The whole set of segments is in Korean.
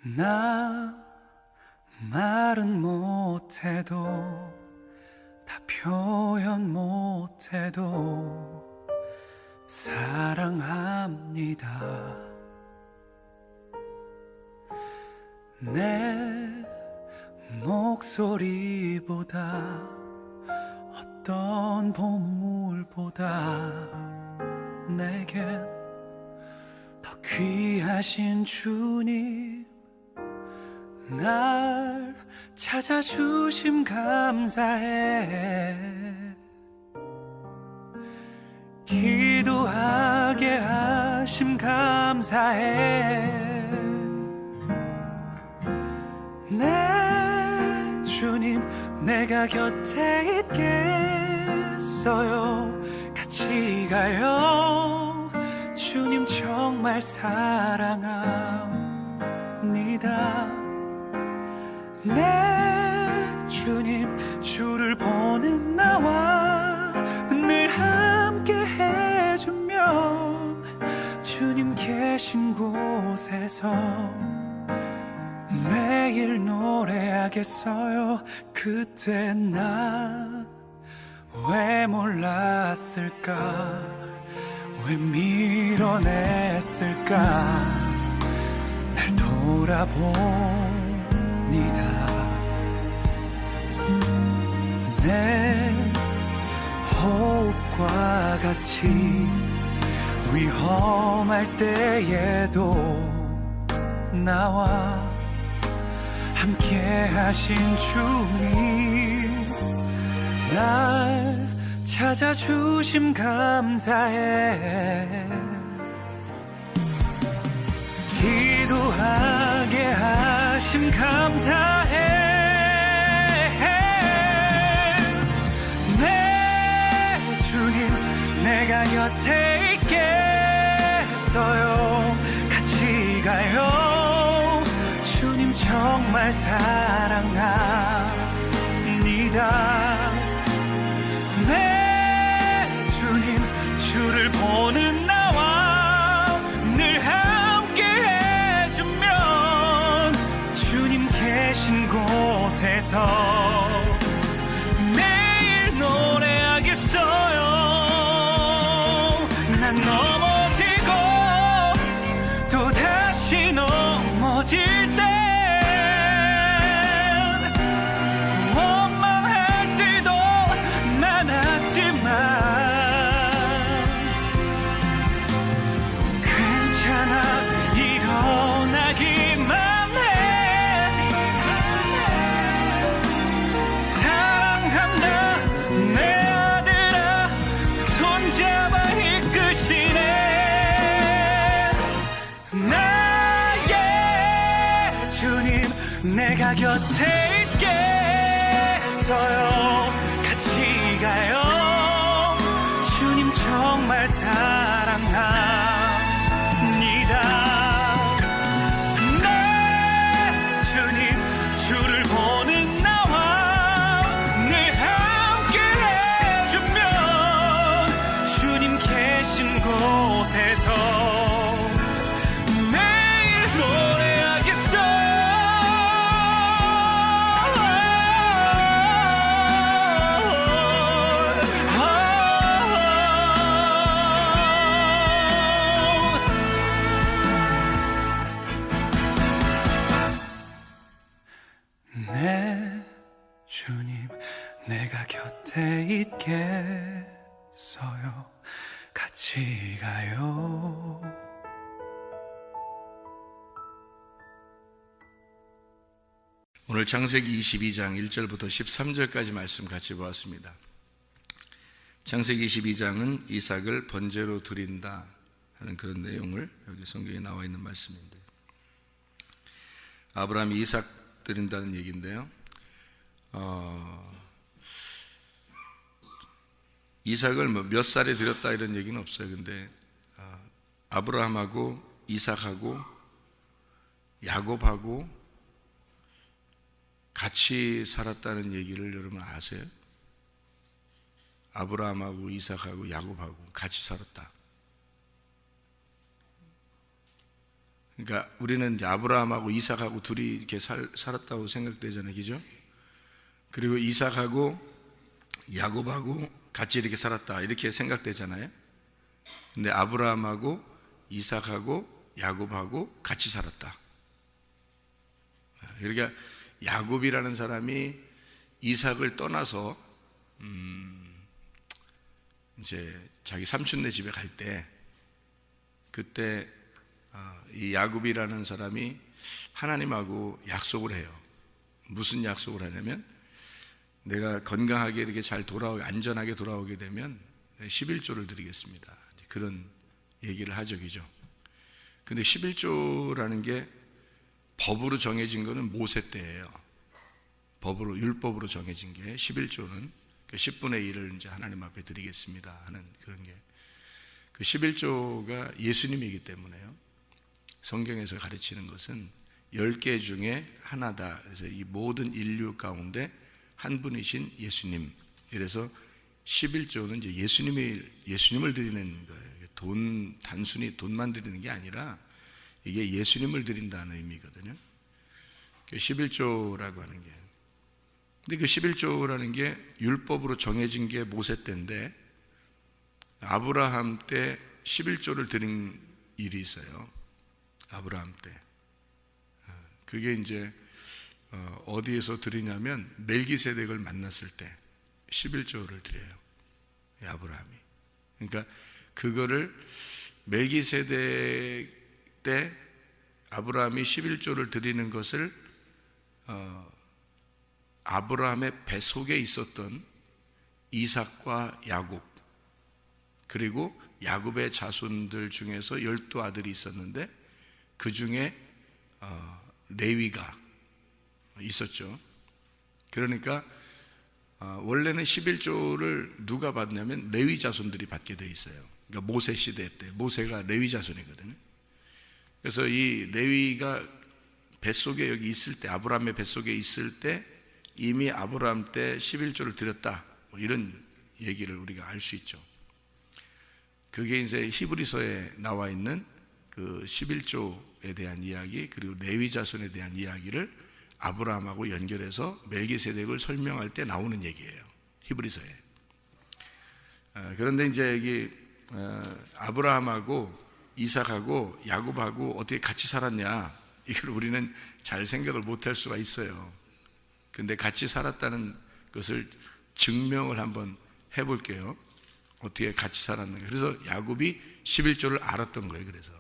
나 말은 못해도 다 표현 못해도 사랑합니다. 내 목소리보다 어떤 보물보다 내겐 더 귀하신 주님, 날 찾아주심 감사해. 기도하게 하심 감사해. 내 주님, 내가 곁에 있겠어요. 같이 가요. 주님 정말 사랑합니다. 내 주님, 주를 보는 나와 늘 함께 해주면 주님 계신 곳에서 매일 노래하겠어요. 그때 난 왜 몰랐을까, 왜 밀어냈을까. 날 돌아봅니다. 내 호흡과 같이 위험할 때에도 나와 함께 하신 주님, 날 찾아주심 감사해. 기도하게 하심 감사해. 내 주님, 내가 곁에 있겠어요. 같이 가요. 주님 정말 사랑합니다. 내 주님, 주를 보는 나와 늘 함께 해주면 주님 계신 곳에서 매일 노래하겠어요. 난 넘어지고 또 다시 넘어질 때 내가 곁에 있겠어요. 같이 가요. 주님 정말 사랑합니다. 내 주님, 주를 보는 나와 늘 함께 해주면 주님 계신 곳에서 내 주님, 내가 곁에 있겠어요. 같이 가요. 오늘 창세기 22장 1절부터 13절까지 말씀 같이 보았습니다. 창세기 22장은 이삭을 번제로 드린다 하는 그런 내용을 여기 성경에 나와 있는 말씀인데, 아브라함이 이삭 드린다는 얘기인데요. 이삭을 몇 살에 드렸다 이런 얘기는 없어요. 근데 아브라함하고 이삭하고 야곱하고 같이 살았다는 얘기를 여러분 아세요? 아브라함하고 이삭하고 야곱하고 같이 살았다. 그러니까 우리는 이제 아브라함하고 이삭하고 둘이 이렇게 살았다고 생각되잖아요, 그죠? 그리고 이삭하고 야곱하고 같이 이렇게 살았다 이렇게 생각되잖아요. 근데 아브라함하고 이삭하고 야곱하고 같이 살았다. 그러니까 야곱이라는 사람이 이삭을 떠나서 이제 자기 삼촌네 집에 갈 때, 그때 이 야곱이라는 사람이 하나님하고 약속을 해요. 무슨 약속을 하냐면, 내가 건강하게 이렇게 잘 안전하게 돌아오게 되면 11조를 드리겠습니다. 그런 얘기를 하죠, 그죠? 근데 11조라는 게 법으로 정해진 거는 모세 때예요. 법으로, 율법으로 정해진 게 11조는 10분의 1을 이제 하나님 앞에 드리겠습니다 하는 그런 게, 그 11조가 예수님이기 때문에요. 성경에서 가르치는 것은 10개 중에 하나다. 그래서 이 모든 인류 가운데 한 분이신 예수님. 이래서 11조는 이제 예수님을 드리는 거예요. 단순히 돈만 드리는 게 아니라 이게 예수님을 드린다는 의미거든요. 11조라고 하는 게. 근데 그 11조라는 게 율법으로 정해진 게 모세 때인데, 아브라함 때 11조를 드린 일이 있어요. 아브라함 때. 그게 이제 어디에서 드리냐면 멜기세덱을 만났을 때 11조를 드려요, 아브라함이. 그러니까 그거를 멜기세덱 때 아브라함이 11조를 드리는 것을 아브라함의 뱃속에 있었던 이삭과 야곱, 그리고 야곱의 자손들 중에서 12아들이 있었는데 그 중에 레위가 있었죠. 그러니까 원래는 11조를 누가 받냐면 레위 자손들이 받게 돼 있어요. 그러니까 모세 시대 때, 모세가 레위 자손이거든요. 그래서 이 레위가 뱃속에 여기 있을 때, 아브라함의 뱃속에 있을 때 이미 아브라함 때 11조를 드렸다, 뭐 이런 얘기를 우리가 알 수 있죠. 그게 이제 히브리서에 나와 있는 그 11조에 대한 이야기, 그리고 레위 자손에 대한 이야기를 아브라함하고 연결해서 멜기세덱을 설명할 때 나오는 얘기예요, 히브리서에. 그런데 이제 여기 아브라함하고 이삭하고 야곱하고 어떻게 같이 살았냐, 이걸 우리는 잘 생각을 못할 수가 있어요. 근데 같이 살았다는 것을 증명을 한번 해볼게요. 어떻게 같이 살았는가. 그래서 야곱이 11조를 알았던 거예요. 그래서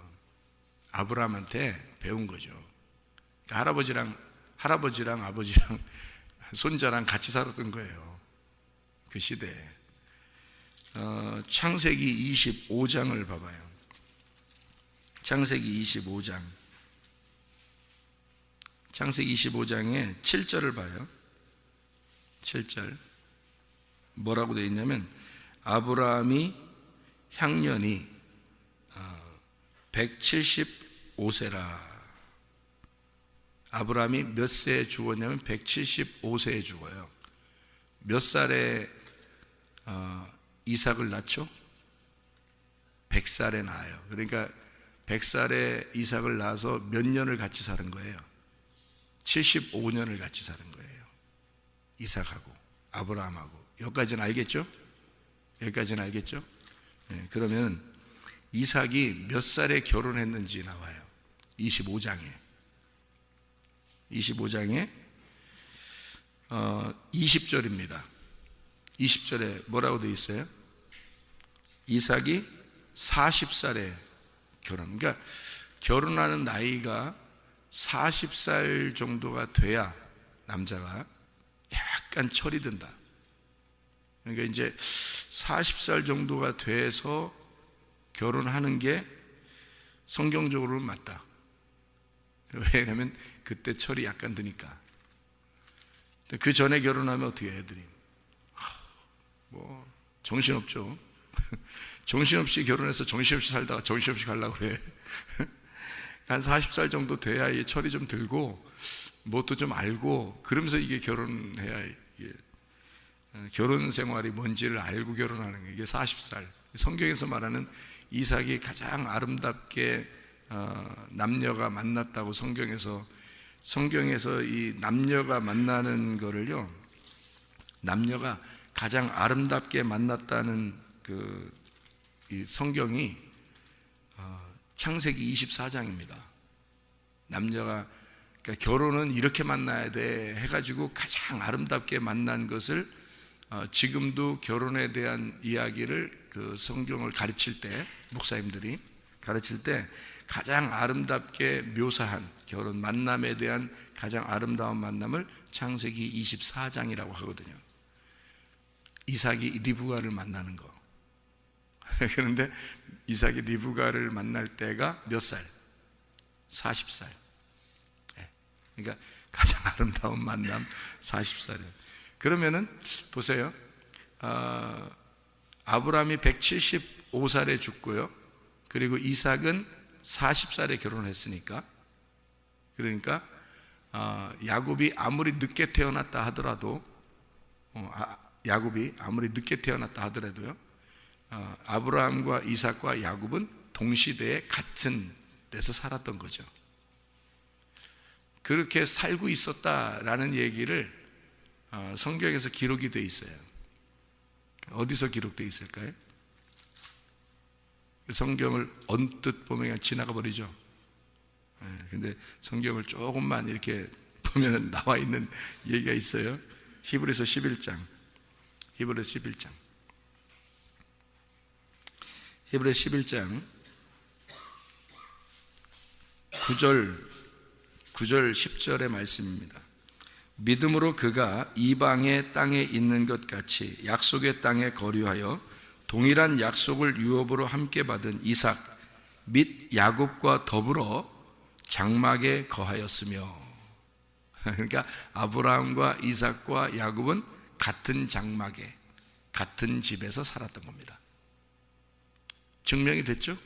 아브라함한테 배운 거죠. 그러니까 할아버지랑 아버지랑 손자랑 같이 살았던 거예요, 그 시대에. 창세기 25장을 봐봐요. 창세기 25장. 창세기 25장에 7절을 봐요. 7절 뭐라고 되어 있냐면, 아브라함이 향년이 175세라. 아브라함이 몇 세에 죽었냐면 175세에 죽어요. 몇 살에 이삭을 낳죠? 100살에 낳아요. 그러니까 100살에 이삭을 낳아서 몇 년을 같이 사는 거예요? 75년을 같이 사는 거예요, 이삭하고 아브라함하고. 여기까지는 알겠죠? 여기까지는 알겠죠? 네, 그러면 이삭이 몇 살에 결혼했는지 나와요. 25장에 20절입니다. 20절에 뭐라고 되어 있어요? 이삭이 40살에 결혼. 그러니까 결혼하는 나이가 40살 정도가 돼야 남자가 약간 철이 든다. 그러니까 이제 40살 정도가 돼서 결혼하는 게 성경적으로는 맞다. 왜냐하면 그때 철이 약간 드니까. 그 전에 결혼하면 어떻게 해, 애들이? 뭐 정신없죠. 정신없이 결혼해서 정신없이 살다가 정신없이 가려고 그래. 한 40살 정도 돼야 이 철이 좀 들고 뭣도 좀 알고, 그러면서 이게 결혼해야, 이게 결혼 생활이 뭔지를 알고 결혼하는 게, 이게 40살. 성경에서 말하는 이삭이 가장 아름답게 남녀가 만났다고 성경에서 이 남녀가 만나는 거를요, 남녀가 가장 아름답게 만났다는 이 성경이 창세기 24장입니다. 남녀가, 그러니까 결혼은 이렇게 만나야 돼 해가지고 가장 아름답게 만난 것을 지금도 결혼에 대한 이야기를 그 성경을 가르칠 때, 목사님들이 가르칠 때 가장 아름답게 묘사한 결혼 만남에 대한 가장 아름다운 만남을 창세기 24장이라고 하거든요. 이삭이 리브가를 만나는 거. 그런데 이삭이 리브가를 만날 때가 몇 살? 40살. 그러니까 가장 아름다운 만남 40살이에요. 그러면은 보세요. 아브라함이 175살에 죽고요. 그리고 이삭은 40살에 결혼했으니까, 그러니까 야곱이 아무리 늦게 태어났다 하더라도, 야곱이 아무리 늦게 태어났다 하더라도요, 아브라함과 이삭과 야곱은 동시대에 같은 데서 살았던 거죠. 그렇게 살고 있었다라는 얘기를 성경에서 기록이 되어 있어요. 어디서 기록되어 있을까요? 성경을 언뜻 보면 그냥 지나가 버리죠. 근데 성경을 조금만 이렇게 보면 나와 있는 얘기가 있어요. 히브리서 11장. 히브리서 11장. 히브리서 11장 9절 10절의 말씀입니다. 믿음으로 그가 이방의 땅에 있는 것 같이 약속의 땅에 거류하여 동일한 약속을 유업으로 함께 받은 이삭 및 야곱과 더불어 장막에 거하였으며, 그러니까 아브라함과 이삭과 야곱은 같은 장막에, 같은 집에서 살았던 겁니다. 증명이 됐죠?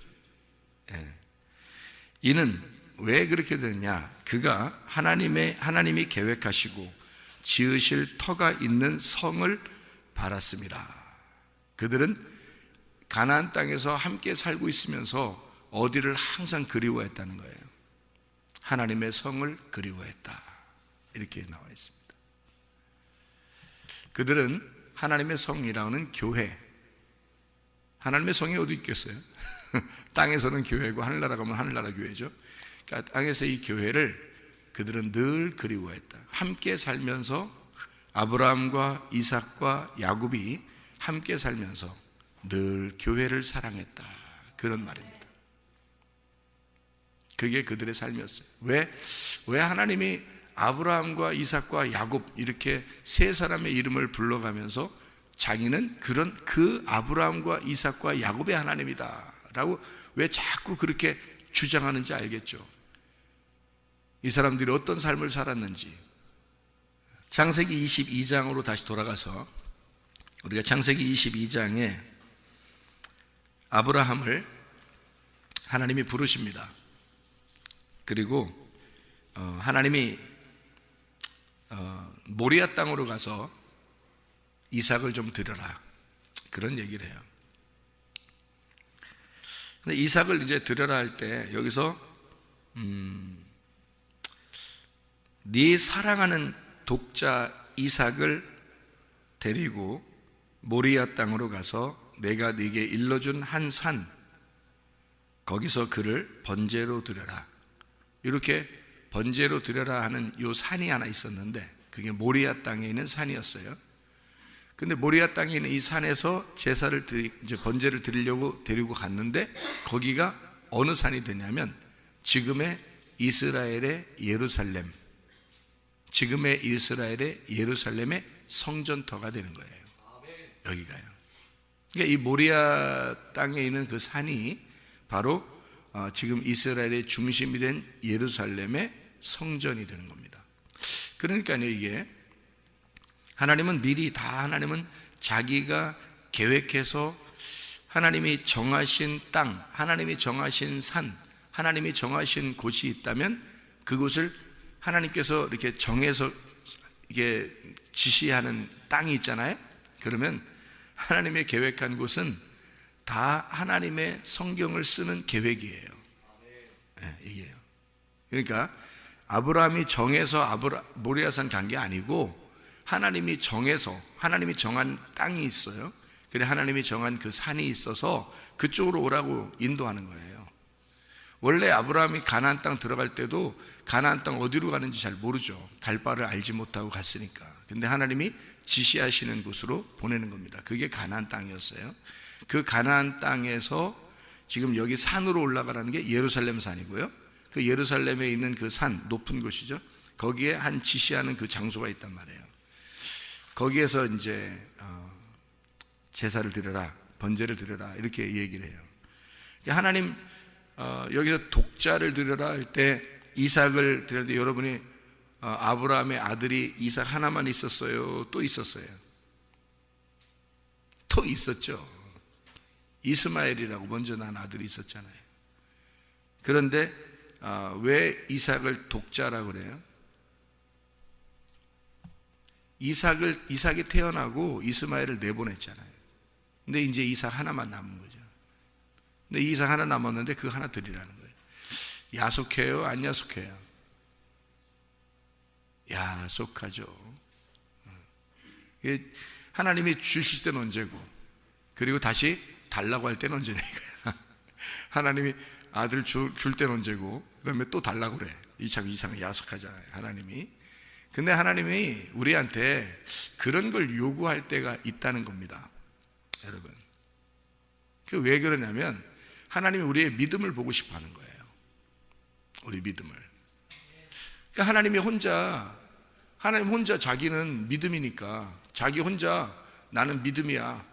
이는 왜 그렇게 되느냐? 그가 하나님이 계획하시고 지으실 터가 있는 성을 바랐습니다. 그들은 가나안 땅에서 함께 살고 있으면서 어디를 항상 그리워했다는 거예요. 하나님의 성을 그리워했다. 이렇게 나와 있습니다. 그들은 하나님의 성이라는 교회, 하나님의 성이 어디 있겠어요? 땅에서는 교회고 하늘나라 가면 하늘나라 교회죠. 그러니까 땅에서 이 교회를 그들은 늘 그리워했다. 함께 살면서 아브라함과 이삭과 야곱이 함께 살면서 늘 교회를 사랑했다. 그런 말입니다. 그게 그들의 삶이었어요. 왜 하나님이 아브라함과 이삭과 야곱 이렇게 세 사람의 이름을 불러가면서 자기는 그 아브라함과 이삭과 야곱의 하나님이다 라고 왜 자꾸 그렇게 주장하는지 알겠죠? 이 사람들이 어떤 삶을 살았는지. 창세기 22장으로 다시 돌아가서 우리가 창세기 22장에 아브라함을 하나님이 부르십니다. 그리고 하나님이 모리아 땅으로 가서 이삭을 좀 드려라, 그런 얘기를 해요. 근데 이삭을 이제 드려라 할 때 여기서 네 사랑하는 독자 이삭을 데리고 모리아 땅으로 가서 내가 네게 일러준 한 산, 거기서 그를 번제로 드려라. 이렇게 번제로 드려라 하는 요 산이 하나 있었는데 그게 모리아 땅에 있는 산이었어요. 근데 모리아 땅에 있는 이 산에서 이제 번제를 드리려고 데리고 갔는데 거기가 어느 산이 되냐면 지금의 이스라엘의 예루살렘, 지금의 이스라엘의 예루살렘의 성전터가 되는 거예요. 여기가요. 그러니까 이 모리아 땅에 있는 그 산이 바로 지금 이스라엘의 중심이 된 예루살렘의 성전이 되는 겁니다. 그러니까요, 이게 하나님은 자기가 계획해서 하나님이 정하신 땅, 하나님이 정하신 산, 하나님이 정하신 곳이 있다면 그곳을 하나님께서 이렇게 정해서 이게 지시하는 땅이 있잖아요. 그러면 하나님의 계획한 곳은 다 하나님의 성경을 쓰는 계획이에요. 얘기해요. 그러니까 아브라함이 정해서 모리아산 간 게 아니고 하나님이 정해서, 하나님이 정한 땅이 있어요. 그래 하나님이 정한 그 산이 있어서 그쪽으로 오라고 인도하는 거예요. 원래 아브라함이 가나안 땅 들어갈 때도 가나안 땅 어디로 가는지 잘 모르죠. 갈 바를 알지 못하고 갔으니까. 근데 하나님이 지시하시는 곳으로 보내는 겁니다. 그게 가나안 땅이었어요. 그 가나안 땅에서 지금 여기 산으로 올라가라는 게 예루살렘 산이고요. 그 예루살렘에 있는 그 산, 높은 곳이죠. 거기에 한 지시하는 그 장소가 있단 말이에요. 거기에서 이제 제사를 드려라, 번제를 드려라 이렇게 얘기를 해요. 하나님 여기서 독자를 드려라 할 때 이삭을 드릴 때 여러분이 아브라함의 아들이 이삭 하나만 있었어요? 또 있었어요? 또 있었죠. 이스마엘이라고 먼저 난 아들이 있었잖아요. 그런데 왜 이삭을 독자라고 그래요? 이삭이 태어나고 이스마엘을 내보냈잖아요. 근데 이제 이삭 하나만 남은 거죠. 근데 이삭 하나 남았는데 그 하나 드리라는 거예요. 야속해요? 안 야속해요? 야속하죠. 하나님이 주실 때는 언제고, 그리고 다시 달라고 할 때는 언제니까요. 하나님이 아들 줄 때는 언제고, 그 다음에 또 달라고 그래. 이삭은 야속하잖아요, 하나님이. 근데 하나님이 우리한테 그런 걸 요구할 때가 있다는 겁니다, 여러분. 왜 그러냐면 하나님이 우리의 믿음을 보고 싶어 하는 거예요. 우리 믿음을. 그러니까 하나님 혼자 자기는 믿음이니까, 자기 혼자 나는 믿음이야,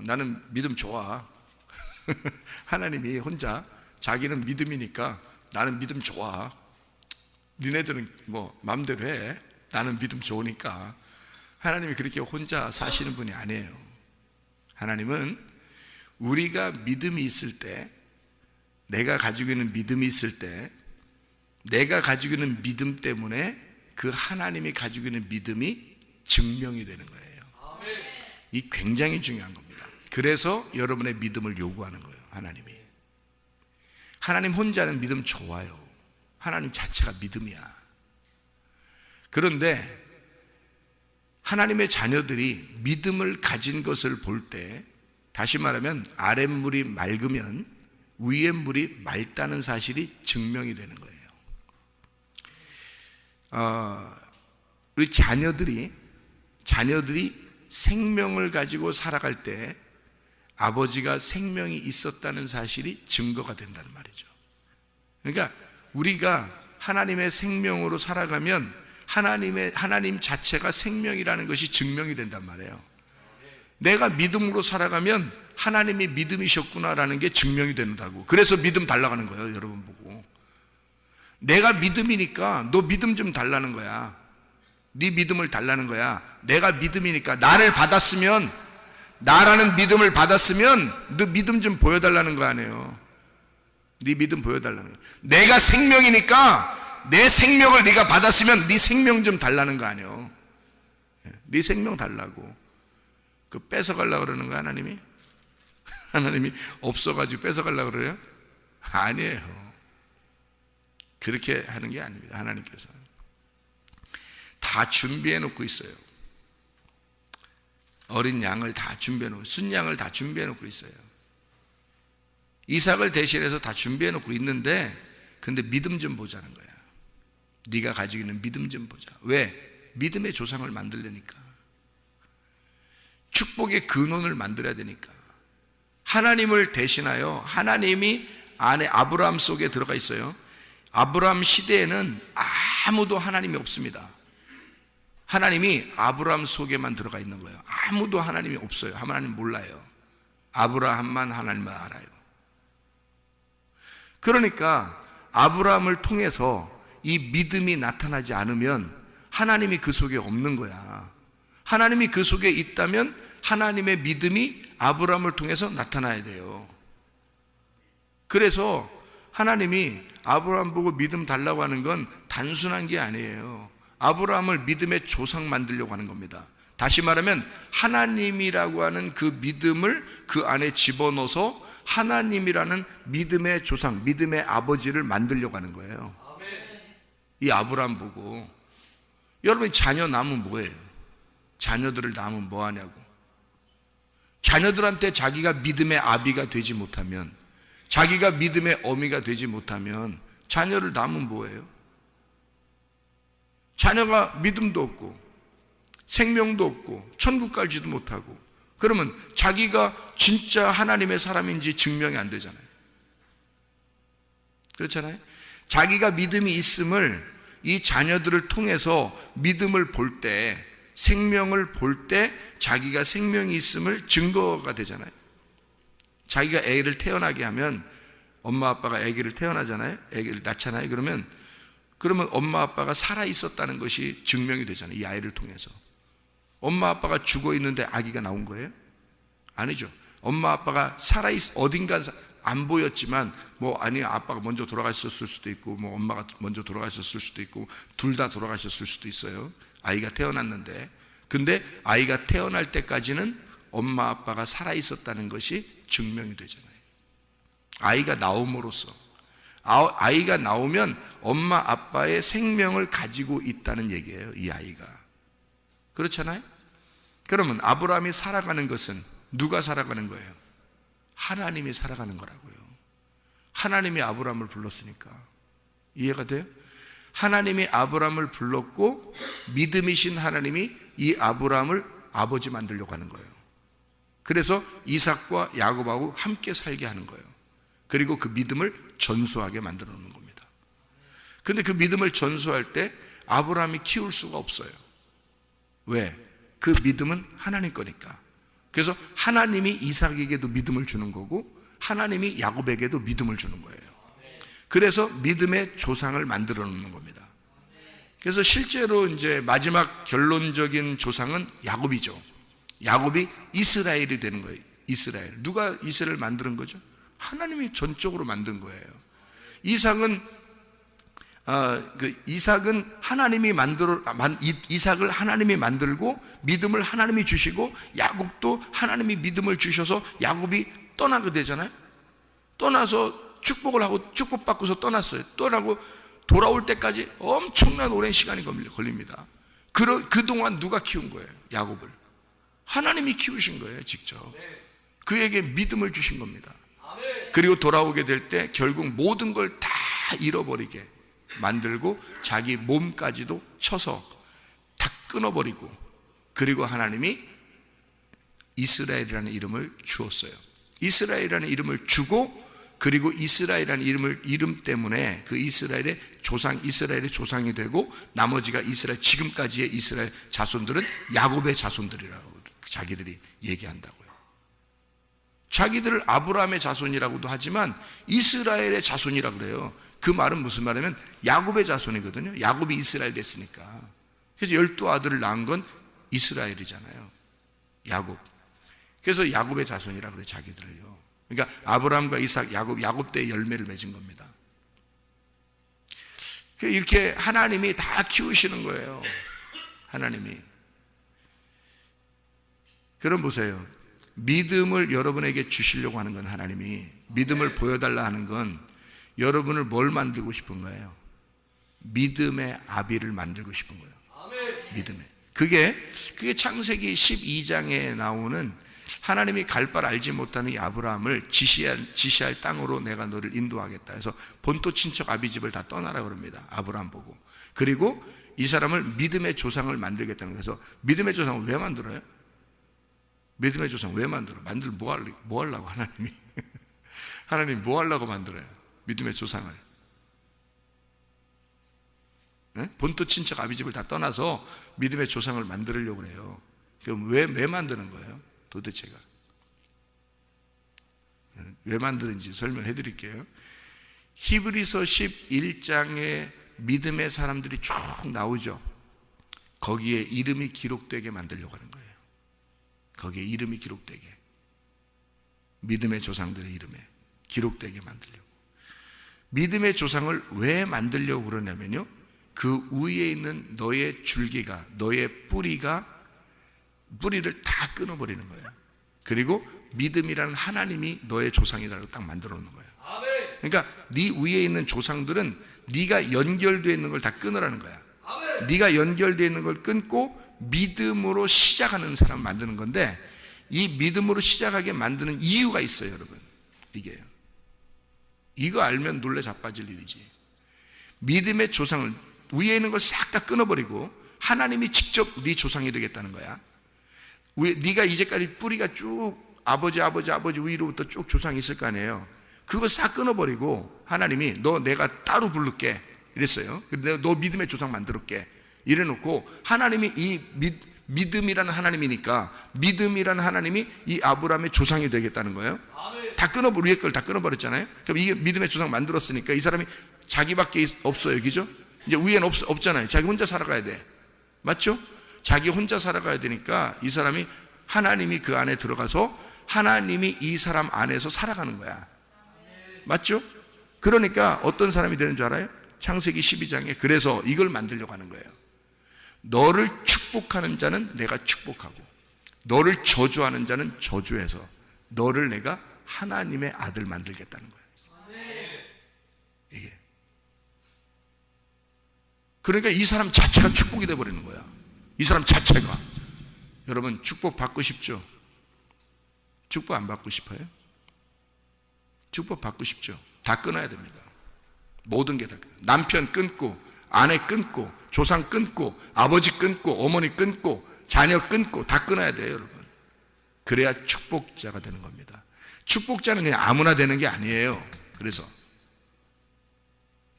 나는 믿음 좋아. 하나님이 혼자 자기는 믿음이니까 나는 믿음 좋아. 니네들은 뭐 마음대로 해. 나는 믿음 좋으니까. 하나님이 그렇게 혼자 사시는 분이 아니에요. 하나님은 우리가 믿음이 있을 때, 내가 가지고 있는 믿음이 있을 때, 내가 가지고 있는 믿음 때문에 그 하나님이 가지고 있는 믿음이 증명이 되는 거예요. 이 굉장히 중요한 겁니다. 그래서 여러분의 믿음을 요구하는 거예요, 하나님이. 하나님 혼자는 믿음 좋아요. 하나님 자체가 믿음이야. 그런데 하나님의 자녀들이 믿음을 가진 것을 볼 때, 다시 말하면 아랫물이 맑으면 위의 물이 맑다는 사실이 증명이 되는 거예요. 우리 자녀들이 생명을 가지고 살아갈 때 아버지가 생명이 있었다는 사실이 증거가 된다는 말이죠. 그러니까 우리가 하나님의 생명으로 살아가면 하나님 자체가 생명이라는 것이 증명이 된단 말이에요. 내가 믿음으로 살아가면 하나님이 믿음이셨구나라는 게 증명이 된다고. 그래서 믿음 달라가는 거예요, 여러분 보고. 내가 믿음이니까 너 믿음 좀 달라는 거야. 네 믿음을 달라는 거야. 내가 믿음이니까 나를 받았으면, 나라는 믿음을 받았으면 너 믿음 좀 보여달라는 거 아니에요. 네 믿음 보여달라는 거야. 내가 생명이니까 내 생명을 네가 받았으면 네 생명 좀 달라는 거 아니에요. 네 생명 달라고. 그 뺏어가려고 그러는 거야, 하나님이? 하나님이 없어가지고 뺏어가려고 그래요? 아니에요. 그렇게 하는 게 아닙니다. 하나님께서 다 준비해 놓고 있어요. 어린 양을 다 준비해 놓고, 순양을 다 준비해 놓고 있어요. 이삭을 대신해서 다 준비해 놓고 있는데, 근데 믿음 좀 보자는 거야. 네가 가지고 있는 믿음 좀 보자. 왜? 믿음의 조상을 만들려니까. 축복의 근원을 만들어야 되니까. 하나님을 대신하여, 하나님이 안에 아브라함 속에 들어가 있어요. 아브라함 시대에는 아무도 하나님이 없습니다. 하나님이 아브라함 속에만 들어가 있는 거예요. 아무도 하나님이 없어요. 하나님 몰라요. 아브라함만 하나님을 알아요. 그러니까 아브라함을 통해서 이 믿음이 나타나지 않으면 하나님이 그 속에 없는 거야. 하나님이 그 속에 있다면 하나님의 믿음이 아브라함을 통해서 나타나야 돼요. 그래서 하나님이 아브라함 보고 믿음 달라고 하는 건 단순한 게 아니에요. 아브라함을 믿음의 조상 만들려고 하는 겁니다. 다시 말하면 하나님이라고 하는 그 믿음을 그 안에 집어넣어서 하나님이라는 믿음의 조상, 믿음의 아버지를 만들려고 하는 거예요. 이 아브라함 보고. 여러분, 자녀 낳으면 뭐예요? 자녀들을 낳으면 뭐 하냐고. 자녀들한테 자기가 믿음의 아비가 되지 못하면, 자기가 믿음의 어미가 되지 못하면 자녀를 낳으면 뭐예요? 자녀가 믿음도 없고 생명도 없고 천국 갈지도 못하고, 그러면 자기가 진짜 하나님의 사람인지 증명이 안 되잖아요. 그렇잖아요. 자기가 믿음이 있음을 이 자녀들을 통해서 믿음을 볼 때, 생명을 볼 때 자기가 생명이 있음을 증거가 되잖아요. 자기가 애를 태어나게 하면, 엄마 아빠가 아기를 태어나잖아요. 아기를 낳잖아요. 그러면 엄마 아빠가 살아 있었다는 것이 증명이 되잖아요. 이 아이를 통해서. 엄마 아빠가 죽어 있는데 아기가 나온 거예요? 아니죠. 엄마 아빠가 어딘가 안 보였지만, 아빠가 먼저 돌아가셨을 수도 있고, 엄마가 먼저 돌아가셨을 수도 있고, 둘 다 돌아가셨을 수도 있어요. 아이가 태어났는데. 근데 아이가 태어날 때까지는 엄마 아빠가 살아 있었다는 것이 증명이 되잖아요. 아이가 나옴으로써. 아이가 나오면 엄마 아빠의 생명을 가지고 있다는 얘기예요, 이 아이가. 그렇잖아요? 그러면 아브라함이 살아가는 것은 누가 살아가는 거예요? 하나님이 살아가는 거라고요. 하나님이 아브라함을 불렀으니까. 이해가 돼요? 하나님이 아브라함을 불렀고, 믿음이신 하나님이 이 아브라함을 아버지 만들려고 하는 거예요. 그래서 이삭과 야곱하고 함께 살게 하는 거예요. 그리고 그 믿음을 전수하게 만들어 놓는 겁니다. 근데 그 믿음을 전수할 때 아브라함이 키울 수가 없어요. 왜? 그 믿음은 하나님 거니까. 그래서 하나님이 이삭에게도 믿음을 주는 거고, 하나님이 야곱에게도 믿음을 주는 거예요. 그래서 믿음의 조상을 만들어 놓는 겁니다. 그래서 실제로 이제 마지막 결론적인 조상은 야곱이죠. 야곱이 이스라엘이 되는 거예요. 이스라엘. 누가 이스라엘을 만드는 거죠? 하나님이 전적으로 만든 거예요. 이삭은 이삭을 하나님이 만들고, 믿음을 하나님이 주시고, 야곱도 하나님이 믿음을 주셔서 야곱이 떠나게 되잖아요. 떠나서 축복을 하고 축복받고서 떠났어요. 떠나고 돌아올 때까지 엄청난 오랜 시간이 걸립니다. 그동안 누가 키운 거예요? 야곱을. 하나님이 키우신 거예요, 직접. 그에게 믿음을 주신 겁니다. 그리고 돌아오게 될 때 결국 모든 걸 다 잃어버리게 만들고, 자기 몸까지도 쳐서 다 끊어버리고, 그리고 하나님이 이스라엘이라는 이름을 주었어요. 이스라엘이라는 이름을 주고, 그리고 이스라엘이라는 이름 때문에 그 이스라엘의 조상이 되고, 나머지가 지금까지의 이스라엘 자손들은 야곱의 자손들이라고 자기들이 얘기한다고요. 자기들을 아브라함의 자손이라고도 하지만 이스라엘의 자손이라고 그래요. 그 말은 무슨 말이냐면 야곱의 자손이거든요. 야곱이 이스라엘 됐으니까. 그래서 12아들을 낳은 건 이스라엘이잖아요, 야곱. 그래서 야곱의 자손이라고 그래요, 자기들을요. 그러니까 아브라함과 이삭, 야곱 때의 열매를 맺은 겁니다. 이렇게 하나님이 다 키우시는 거예요, 하나님이. 그럼 보세요. 믿음을 여러분에게 주시려고 하는 건, 하나님이 믿음을 보여달라 하는 건 여러분을 뭘 만들고 싶은 거예요? 믿음의 아비를 만들고 싶은 거예요. 믿음의. 그게 창세기 12장에 나오는, 하나님이 갈 바를 알지 못하는 이 아브라함을 지시할 땅으로 내가 너를 인도하겠다 해서 본토 친척 아비집을 다 떠나라 그럽니다, 아브라함 보고. 그리고 이 사람을 믿음의 조상을 만들겠다는 거예요. 그래서 믿음의 조상을 왜 만들어요? 믿음의 조상 왜 만들어? 뭐 하려고 하나님이? 하나님 뭐 하려고 만들어요? 믿음의 조상을. 네? 본토 친척 아비집을 다 떠나서 믿음의 조상을 만들려고 그래요. 그럼 왜 만드는 거예요? 도대체가. 왜 만드는지 설명해 드릴게요. 히브리서 11장에 믿음의 사람들이 쭉 나오죠. 거기에 이름이 기록되게 만들려고 하는 거예요. 거기에 이름이 기록되게, 믿음의 조상들의 이름에 기록되게 만들려고. 믿음의 조상을 왜 만들려고 그러냐면요, 그 위에 있는 너의 줄기가, 너의 뿌리를 다 끊어버리는 거예요. 그리고 믿음이라는 하나님이 너의 조상이라고 딱 만들어 놓는 거예요. 그러니까 네 위에 있는 조상들은 네가 연결되어 있는 걸 다 끊으라는 거야. 네가 연결되어 있는 걸 끊고 믿음으로 시작하는 사람 만드는 건데, 이 믿음으로 시작하게 만드는 이유가 있어요, 여러분. 이게요. 이거 알면 놀래 자빠질 일이지. 믿음의 조상을, 위에 있는 걸 싹 다 끊어버리고 하나님이 직접 네 조상이 되겠다는 거야. 네가 이제까지 뿌리가 쭉 아버지 위로부터 쭉 조상이 있을 거 아니에요. 그거 싹 끊어버리고 하나님이 너 내가 따로 부를게 이랬어요. 내가 너 믿음의 조상 만들었게 이래놓고, 하나님이 이 믿음이라는 하나님이니까 믿음이라는 하나님이 이 아브라함의 조상이 되겠다는 거예요. 다 끊어버리고 위에 걸 다 끊어버렸잖아요. 그럼 이게 믿음의 조상 만들었으니까 이 사람이 자기밖에 없어요, 그죠? 이제 위에는 없잖아요. 자기 혼자 살아가야 돼, 맞죠? 자기 혼자 살아가야 되니까 이 사람이, 하나님이 그 안에 들어가서 하나님이 이 사람 안에서 살아가는 거야, 맞죠? 그러니까 어떤 사람이 되는 줄 알아요? 창세기 12장에 그래서 이걸 만들려고 하는 거예요. 너를 축복하는 자는 내가 축복하고 너를 저주하는 자는 저주해서 너를 내가 하나님의 아들 만들겠다는 거예요. 이게 그러니까 이 사람 자체가 축복이 되어버리는 거야. 이 사람 자체가. 여러분, 축복 받고 싶죠? 축복 안 받고 싶어요? 축복 받고 싶죠? 다 끊어야 됩니다. 모든 게 다. 남편 끊고, 아내 끊고, 조상 끊고, 아버지 끊고, 어머니 끊고, 자녀 끊고, 다 끊어야 돼요, 여러분. 그래야 축복자가 되는 겁니다. 축복자는 그냥 아무나 되는 게 아니에요. 그래서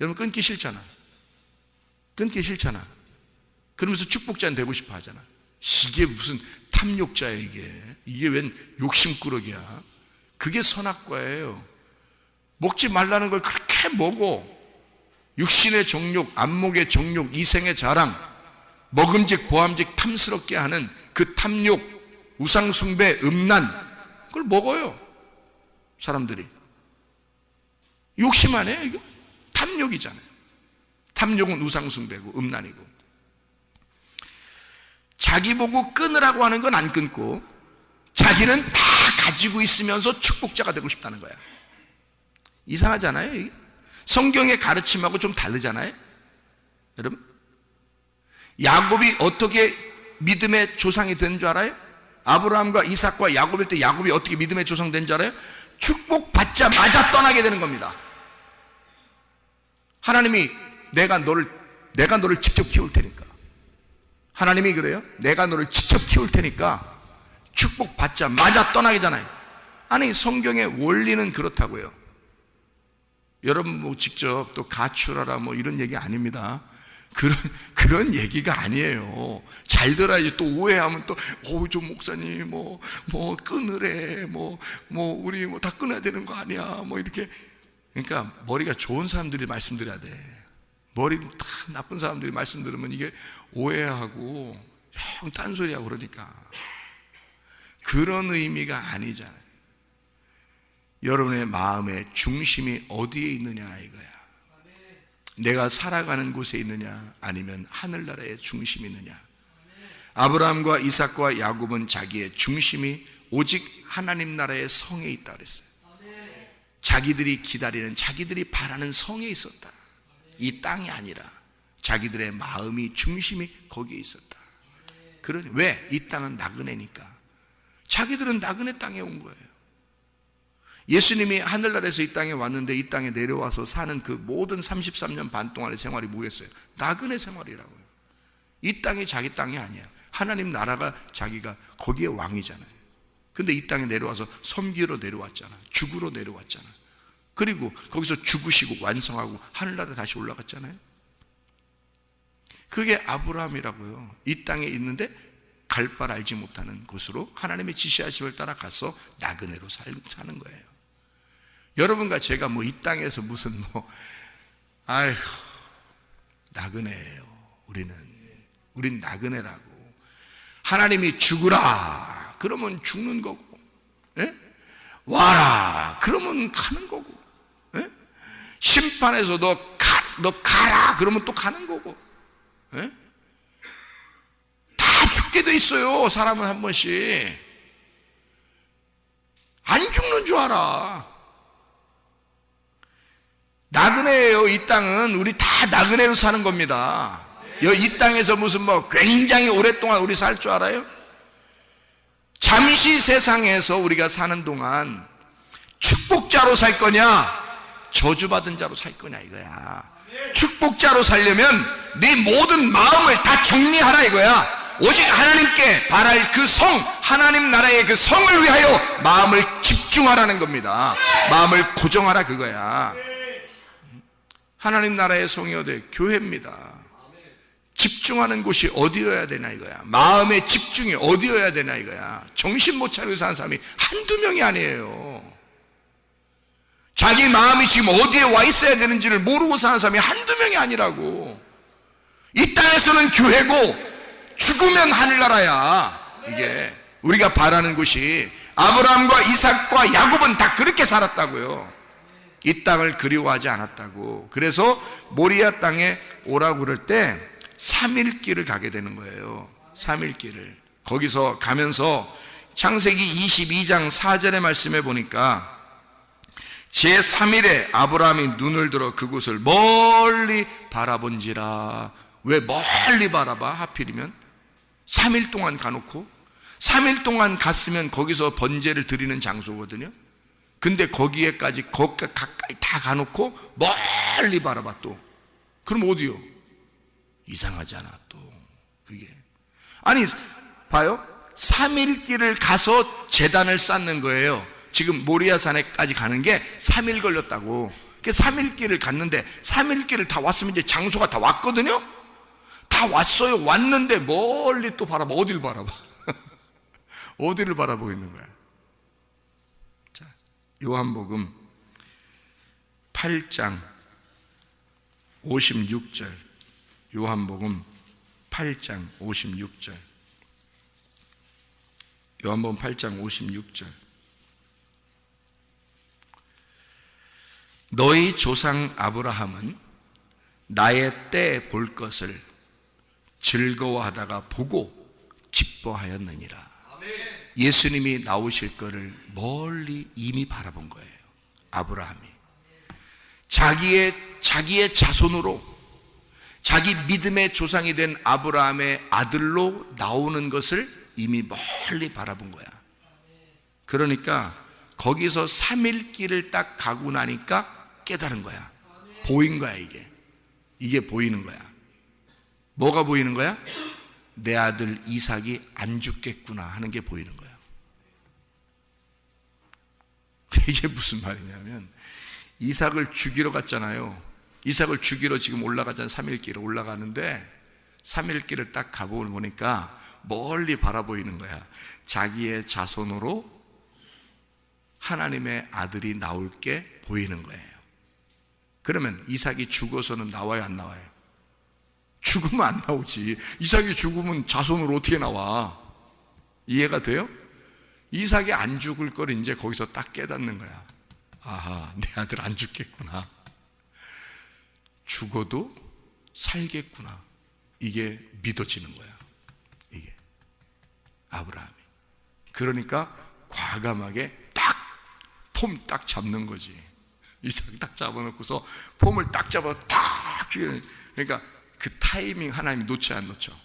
여러분, 끊기 싫잖아. 끊기 싫잖아. 그러면서 축복자는 되고 싶어 하잖아. 이게 무슨 탐욕자야, 이게 웬 욕심꾸러기야. 그게 선악과예요. 먹지 말라는 걸 그렇게 먹어. 육신의 정욕, 안목의 정욕, 이생의 자랑, 먹음직 보암직 탐스럽게 하는 그 탐욕, 우상숭배, 음란, 그걸 먹어요, 사람들이. 욕심 아니에요, 이거? 탐욕이잖아요. 탐욕은 우상숭배고 음란이고. 자기 보고 끊으라고 하는 건 안 끊고 자기는 다 가지고 있으면서 축복자가 되고 싶다는 거야. 이상하잖아요, 이게? 성경의 가르침하고 좀 다르잖아요, 여러분. 야곱이 어떻게 믿음의 조상이 된 줄 알아요? 아브라함과 이삭과 야곱일 때 야곱이 어떻게 믿음의 조상 된 줄 알아요? 축복받자마자 떠나게 되는 겁니다. 하나님이 내가 너를 직접 키울 테니까. 하나님이 그래요. 내가 너를 직접 키울 테니까 축복받자마자 떠나게잖아요. 아니, 성경의 원리는 그렇다고요. 여러분 뭐 직접 또 가출하라 뭐 이런 얘기 아닙니다. 그런 얘기가 아니에요. 잘 들어야지. 또 오해하면 또 저 목사님 뭐 끊으래 우리 다 끊어야 되는 거 아니야 뭐 이렇게. 그러니까 머리가 좋은 사람들이 말씀드려야 돼. 머리 다 나쁜 사람들이 말씀 들으면 이게 오해하고 형 딴소리하고 그러니까. 그런 의미가 아니잖아요. 여러분의 마음의 중심이 어디에 있느냐 이거야. 내가 살아가는 곳에 있느냐 아니면 하늘나라의 중심이 있느냐. 아브라함과 이삭과 야곱은 자기의 중심이 오직 하나님 나라의 성에 있다 그랬어요. 자기들이 기다리는, 자기들이 바라는 성에 있었다. 이 땅이 아니라 자기들의 마음이, 중심이 거기에 있었다. 그러니 왜? 이 땅은 나그네니까. 자기들은 나그네 땅에 온 거예요. 예수님이 하늘나라에서 이 땅에 왔는데 이 땅에 내려와서 사는 그 모든 33년 반 동안의 생활이 뭐겠어요? 나그네 생활이라고요. 이 땅이 자기 땅이 아니야. 하나님 나라가 자기가 거기에 왕이잖아요. 근데 이 땅에 내려와서 섬기러 내려왔잖아. 죽으러 내려왔잖아. 그리고 거기서 죽으시고 완성하고 하늘나라 다시 올라갔잖아요. 그게 아브라함이라고요. 이 땅에 있는데 갈 바를 알지 못하는 곳으로 하나님의 지시하심을 따라 가서 나그네로 사는 거예요. 여러분과 제가 뭐 이 땅에서 무슨 아휴 나그네예요. 우린 나그네라고. 하나님이 죽으라 그러면 죽는 거고, 예? 와라 그러면 가는 거고, 예? 심판에서 너 가라 그러면 또 가는 거고, 예? 다 죽게 돼 있어요. 사람은 한 번씩. 안 죽는 줄 알아. 나그네예요. 이 땅은 우리 다 나그네로 사는 겁니다. 이 땅에서 무슨 굉장히 오랫동안 우리 살 줄 알아요? 잠시 세상에서 우리가 사는 동안 축복자로 살 거냐 저주받은 자로 살 거냐 이거야. 축복자로 살려면 네 모든 마음을 다 정리하라 이거야. 오직 하나님께 바랄 그 성, 하나님 나라의 그 성을 위하여 마음을 집중하라는 겁니다. 마음을 고정하라 그거야. 하나님 나라의 성이 어디? 교회입니다. 집중하는 곳이 어디여야 되나 이거야. 마음의 집중이 어디여야 되나 이거야. 정신 못 차리고 사는 사람이 한두 명이 아니에요. 자기 마음이 지금 어디에 와 있어야 되는지를 모르고 사는 사람이 한두 명이 아니라고. 이 땅에서는 교회고 죽으면 하늘나라야. 이게 우리가 바라는 곳이. 아브라함과 이삭과 야곱은 다 그렇게 살았다고요. 이 땅을 그리워하지 않았다고. 그래서 모리아 땅에 오라고 그럴 때 3일 길을 가게 되는 거예요. 3일 길을. 거기서 가면서 창세기 22장 4절의 말씀에 보니까 제3일에 아브라함이 눈을 들어 그곳을 멀리 바라본지라. 왜 멀리 바라봐? 하필이면 3일 동안 가놓고 3일 동안 갔으면 거기서 번제를 드리는 장소거든요. 근데 거기에까지 가까이 다 가놓고 멀리 바라봐. 또 그럼 어디요? 이상하잖아. 또 그게 아니 봐요. 3일 길을 가서 제단을 쌓는 거예요. 지금 모리아 산에까지 가는 게 3일 걸렸다고. 3일 길을 갔는데 3일 길을 다 왔으면 이제 장소가 다 왔거든요. 다 왔어요. 왔는데 멀리 또 바라봐. 어디를 바라봐? 어디를 바라보고 있는 거야? 자, 요한복음 8장 56절. 요한복음 8장 56절. 요한복음 8장 56절. 너희 조상 아브라함은 나의 때 볼 것을 즐거워하다가 보고 기뻐하였느니라. 예수님이 나오실 것을 멀리 이미 바라본 거예요. 아브라함이 자기의 자손으로, 자기 믿음의 조상이 된 아브라함의 아들로 나오는 것을 이미 멀리 바라본 거야. 그러니까 거기서 3일 길을 딱 가고 나니까 깨달은 거야. 보인 거야. 이게 보이는 거야. 뭐가 보이는 거야? 내 아들 이삭이 안 죽겠구나 하는 게 보이는 거야. 이게 무슨 말이냐면 이삭을 죽이러 갔잖아요. 이삭을 죽이러 지금 올라가잖아요. 3일 길을 올라가는데 3일 길을 딱 가고 보니까 멀리 바라보이는 거야. 자기의 자손으로 하나님의 아들이 나올 게 보이는 거예요. 그러면 이삭이 죽어서는 나와요, 안 나와요? 죽으면 안 나오지. 이삭이 죽으면 자손으로 어떻게 나와? 이해가 돼요? 이삭이 안 죽을 걸 이제 거기서 딱 깨닫는 거야. 아하, 내 아들 안 죽겠구나. 죽어도 살겠구나. 이게 믿어지는 거야. 이게 아브라함이. 그러니까 과감하게 폼 딱 잡는 거지. 이삭 딱 잡아놓고서 폼을 딱 잡아 딱 죽이는. 그러니까 그 타이밍 하나님이 놓지 안 놓죠?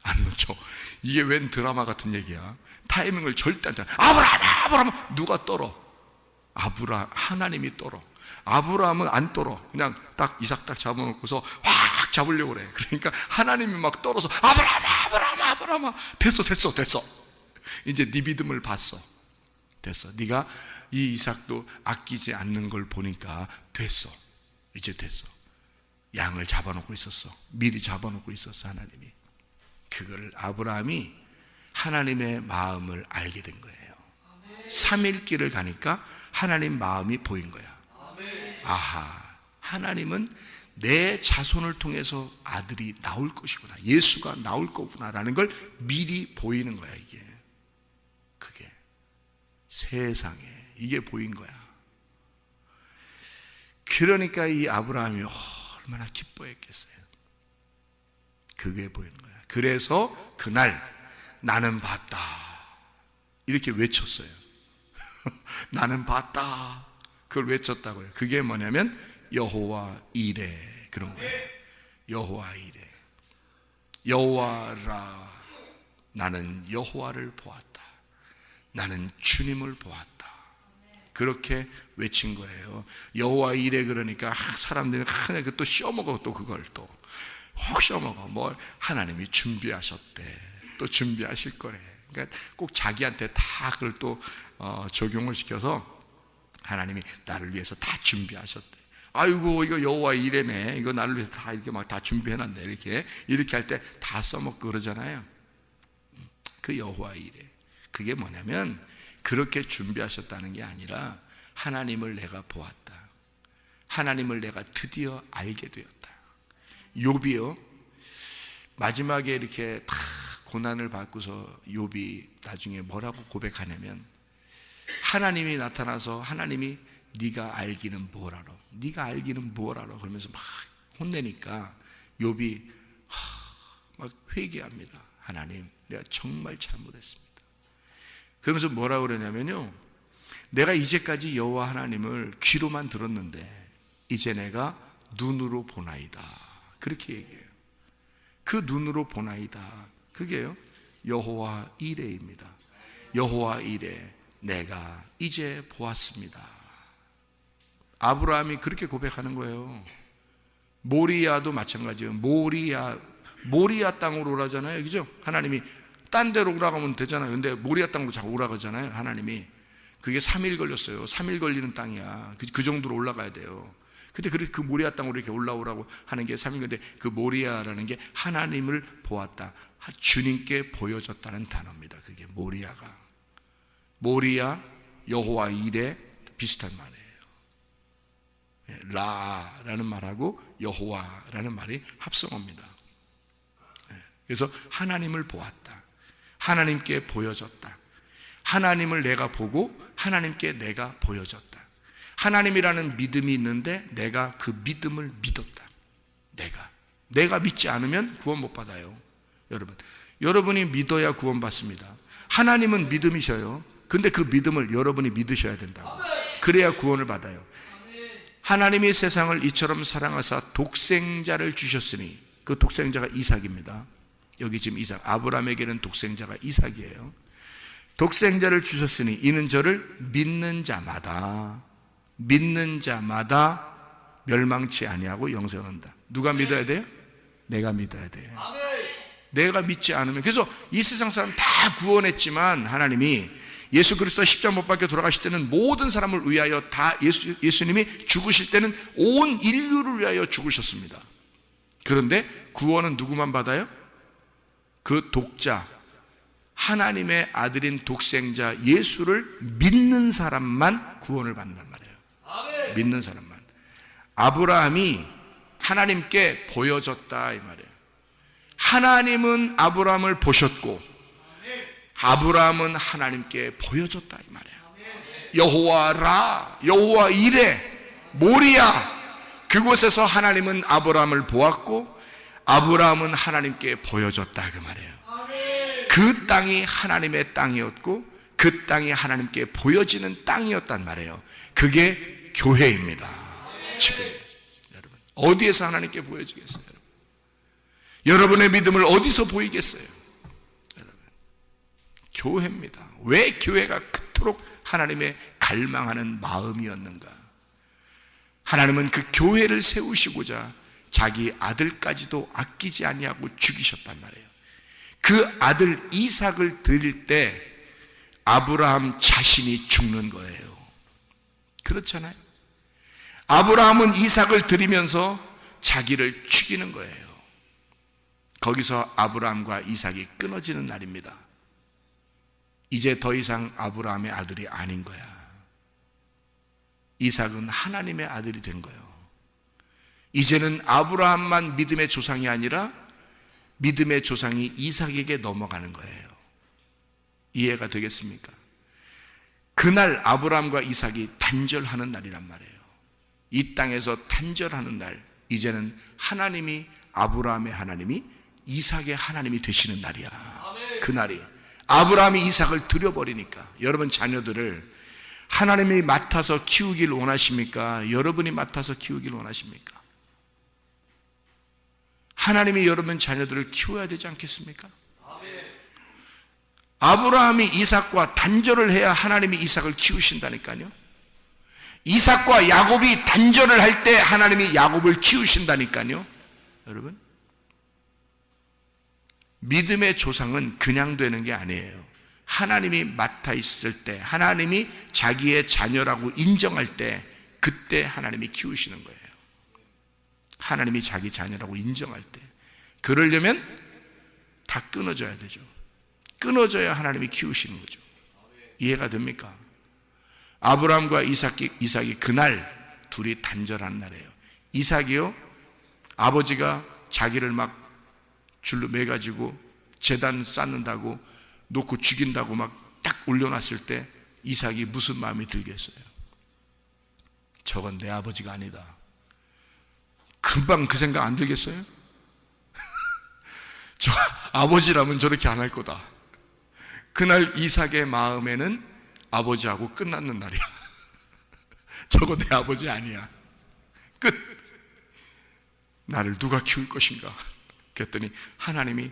안 놓죠. 이게 웬 드라마 같은 얘기야. 타이밍을 절대 안 잡아. 아브라함 누가 떨어? 하나님이 떨어. 아브라함은 안 떨어. 그냥 딱 이삭 딱 잡아놓고서 확 잡으려고 그래. 그러니까 하나님이 막 떨어서 아브라함 됐어. 이제 네 믿음을 봤어. 됐어. 네가 이 이삭도 아끼지 않는 걸 보니까 됐어. 이제 됐어. 양을 잡아놓고 있었어. 미리 잡아놓고 있었어. 하나님이. 그걸 아브라함이 하나님의 마음을 알게 된 거예요. 3일 길을 가니까 하나님 마음이 보인 거야. 아하, 하나님은 내 자손을 통해서 아들이 나올 것이구나, 예수가 나올 거구나라는 걸 미리 보이는 거야. 이게 그게 세상에 이게 보인 거야. 그러니까 이 아브라함이 얼마나 기뻐했겠어요. 그게 보이는 거야. 그래서 그날 나는 봤다 이렇게 외쳤어요. 나는 봤다. 그걸 외쳤다고요. 그게 뭐냐면 여호와 이레, 그런 거예요. 여호와 이레, 여호와라, 나는 여호와를 보았다. 나는 주님을 보았다. 그렇게 외친 거예요. 여호와 이레, 그러니까 사람들이 하나 또 씌워먹어. 또 그걸 또 혹 씌워먹어. 뭘 하나님이 준비하셨대. 또 준비하실 거래. 그러니까 꼭 자기한테 다 그걸 또 적용을 시켜서 하나님이 나를 위해서 다 준비하셨대. 아이고, 이거 여호와 이레네. 이거 나를 위해서 다 이렇게 막 다 준비해놨네. 이렇게 할 때 다 써먹고 그러잖아요. 그 여호와 이레, 그게 뭐냐면 그렇게 준비하셨다는 게 아니라 하나님을 내가 보았다. 하나님을 내가 드디어 알게 되었다. 욥이요, 마지막에 이렇게 다 고난을 받고서 욥이 나중에 뭐라고 고백하냐면, 하나님이 나타나서 하나님이 네가 알기는 뭐라로, 네가 알기는 뭐라로 그러면서 막 혼내니까 욥이 막 회개합니다. 하나님, 내가 정말 잘못했습니다. 그러면서 뭐라고 그러냐면요, 내가 이제까지 여호와 하나님을 귀로만 들었는데 이제 내가 눈으로 보나이다. 그렇게 얘기해요. 그 눈으로 보나이다, 그게요 여호와 이레입니다. 여호와 이레, 내가 이제 보았습니다. 아브라함이 그렇게 고백하는 거예요. 모리아도 마찬가지예요. 모리아 땅으로 오라잖아요, 그죠? 하나님이 딴 데로 오라가면 되잖아요. 근데 모리아 땅으로 자꾸 오라가잖아요, 하나님이. 그게 3일 걸렸어요. 3일 걸리는 땅이야. 그 정도로 올라가야 돼요. 근데 그 모리아 땅으로 이렇게 올라오라고 하는 게 3일. 근데 그 모리아라는 게 하나님을 보았다, 주님께 보여줬다는 단어입니다. 그게 모리아가. 모리아, 여호와 이레 비슷한 말이에요. 라라는 말하고 여호와라는 말이 합성어입니다. 그래서 하나님을 보았다, 하나님께 보여줬다. 하나님을 내가 보고 하나님께 내가 보여줬다. 하나님이라는 믿음이 있는데 내가 그 믿음을 믿었다. 내가 믿지 않으면 구원 못 받아요. 여러분이 믿어야 구원 받습니다. 하나님은 믿음이셔요. 근데 그 믿음을 여러분이 믿으셔야 된다고. 그래야 구원을 받아요. 하나님이 세상을 이처럼 사랑하사 독생자를 주셨으니, 그 독생자가 이삭입니다. 여기 지금 이삭, 아브라함에게는 독생자가 이삭이에요. 독생자를 주셨으니 이는 저를 믿는 자마다 멸망치 아니하고 영생을 얻는다. 누가 믿어야 돼요? 내가 믿어야 돼요. 내가 믿지 않으면. 그래서 이 세상 사람 다 구원했지만 하나님이 예수 그리스도 십자가 못 박혀 돌아가실 때는 모든 사람을 위하여 다 예수님이 죽으실 때는 온 인류를 위하여 죽으셨습니다. 그런데 구원은 누구만 받아요? 그 독자, 하나님의 아들인 독생자 예수를 믿는 사람만 구원을 받는단 말이에요. 아멘. 믿는 사람만. 아브라함이 하나님께 보여줬다, 이 말이에요. 하나님은 아브라함을 보셨고 아브라함은 하나님께 보여줬다, 이 말이에요. 여호와라, 여호와 이레, 모리아, 그곳에서 하나님은 아브라함을 보았고 아브라함은 하나님께 보여줬다, 그 말이에요. 그 땅이 하나님의 땅이었고 그 땅이 하나님께 보여지는 땅이었단 말이에요. 그게 교회입니다. 지금 여러분, 어디에서 하나님께 보여지겠어요? 여러분의 믿음을 어디서 보이겠어요? 여러분, 교회입니다. 왜 교회가 그토록 하나님의 갈망하는 마음이었는가? 하나님은 그 교회를 세우시고자 자기 아들까지도 아끼지 아니하고 죽이셨단 말이에요. 그 아들 이삭을 드릴 때 아브라함 자신이 죽는 거예요. 그렇잖아요. 아브라함은 이삭을 드리면서 자기를 죽이는 거예요. 거기서 아브라함과 이삭이 끊어지는 날입니다. 이제 더 이상 아브라함의 아들이 아닌 거야. 이삭은 하나님의 아들이 된 거예요. 이제는 아브라함만 믿음의 조상이 아니라 믿음의 조상이 이삭에게 넘어가는 거예요. 이해가 되겠습니까? 그날 아브라함과 이삭이 단절하는 날이란 말이에요. 이 땅에서 단절하는 날, 이제는 하나님이, 아브라함의 하나님이 이삭의 하나님이 되시는 날이야. 그날이. 아브라함이 이삭을 들여버리니까, 여러분 자녀들을 하나님이 맡아서 키우길 원하십니까? 여러분이 맡아서 키우길 원하십니까? 하나님이 여러분 자녀들을 키워야 되지 않겠습니까? 아브라함이 이삭과 단절을 해야 하나님이 이삭을 키우신다니까요. 이삭과 야곱이 단절을 할 때 하나님이 야곱을 키우신다니까요. 여러분, 믿음의 조상은 그냥 되는 게 아니에요. 하나님이 맡아 있을 때, 하나님이 자기의 자녀라고 인정할 때, 그때 하나님이 키우시는 거예요. 하나님이 자기 자녀라고 인정할 때. 그러려면 다 끊어져야 되죠. 끊어져야 하나님이 키우시는 거죠. 이해가 됩니까? 아브라함과 이삭이 그날 둘이 단절한 날이에요. 이삭이요, 아버지가 자기를 막 줄로 매가지고 제단 쌓는다고 놓고 죽인다고 막 딱 올려놨을 때 이삭이 무슨 마음이 들겠어요? 저건 내 아버지가 아니다. 금방 그 생각 안 들겠어요? 저 아버지라면 저렇게 안 할 거다. 그날 이삭의 마음에는 아버지하고 끝났는 날이야. 저거 내 아버지 아니야. 끝. 나를 누가 키울 것인가? 그랬더니 하나님이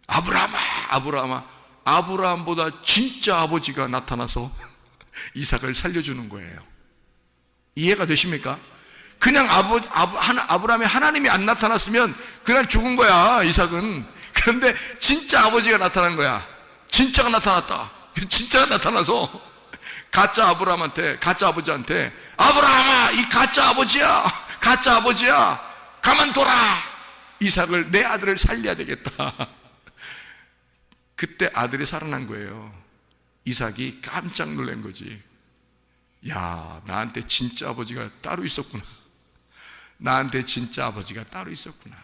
아브라함아, 아브라함보다 진짜 아버지가 나타나서 이삭을 살려주는 거예요. 이해가 되십니까? 그냥 아브라함이 하나님이 안 나타났으면 그냥 죽은 거야, 이삭은. 그런데 진짜 아버지가 나타난 거야. 진짜가 나타났다. 진짜가 나타나서 가짜 아버지한테 아브라함아, 이 가짜 아버지야, 가만둬라. 이삭을, 내 아들을 살려야 되겠다. 그때 아들이 살아난 거예요. 이삭이 깜짝 놀란 거지. 야, 나한테 진짜 아버지가 따로 있었구나. 나한테 진짜 아버지가 따로 있었구나.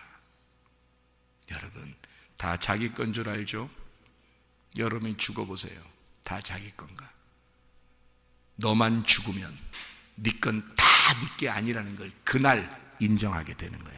여러분, 다 자기 건 줄 알죠? 여러분이 죽어보세요. 다 자기 건가? 너만 죽으면 네 건 다 네 게 아니라는 걸 그날 인정하게 되는 거야.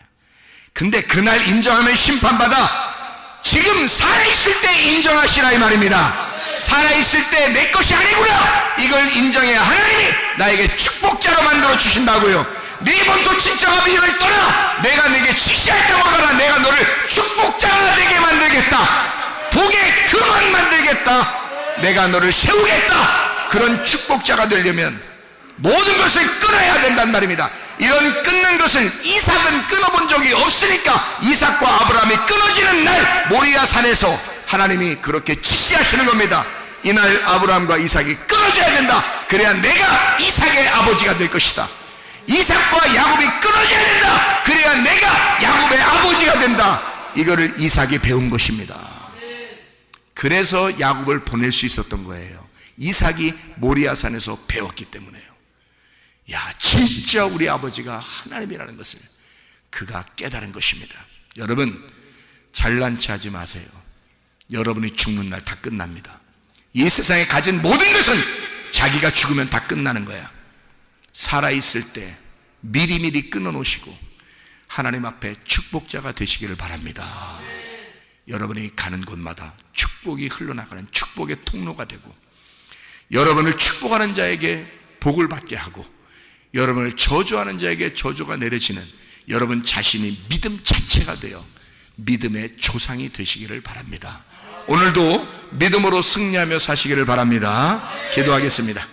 근데 그날 인정하면 심판받아. 지금 살아있을 때 인정하시라 이 말입니다. 살아있을 때 내 것이 아니구나, 이걸 인정해야 하나님이 나에게 축복자로 만들어 주신다고요. 네 번도 진짜 아버지를 떠나 내가 네게 지시할 때 먹어라. 내가 너를 축복자가 되게 만들겠다. 복의 근원 만들겠다. 내가 너를 세우겠다. 그런 축복자가 되려면 모든 것을 끊어야 된단 말입니다. 이런 끊는 것을 이삭은 끊어본 적이 없으니까 이삭과 아브라함이 끊어지는 날 모리아 산에서 하나님이 그렇게 지시하시는 겁니다. 이날 아브라함과 이삭이 끊어져야 된다. 그래야 내가 이삭의 아버지가 될 것이다. 이삭과 야곱이 끊어져야 된다. 그래야 내가 야곱의 아버지가 된다. 이거를 이삭이 배운 것입니다. 그래서 야곱을 보낼 수 있었던 거예요. 이삭이 모리아산에서 배웠기 때문에요. 야, 진짜 우리 아버지가 하나님이라는 것을 그가 깨달은 것입니다. 여러분, 잘난 체 하지 마세요. 여러분이 죽는 날 다 끝납니다. 이 세상에 가진 모든 것은 자기가 죽으면 다 끝나는 거야. 살아있을 때 미리미리 끊어놓으시고 하나님 앞에 축복자가 되시기를 바랍니다. 여러분이 가는 곳마다 축복이 흘러나가는 축복의 통로가 되고, 여러분을 축복하는 자에게 복을 받게 하고, 여러분을 저주하는 자에게 저주가 내려지는 여러분 자신이 믿음 자체가 되어 믿음의 조상이 되시기를 바랍니다. 오늘도 믿음으로 승리하며 사시기를 바랍니다. 기도하겠습니다.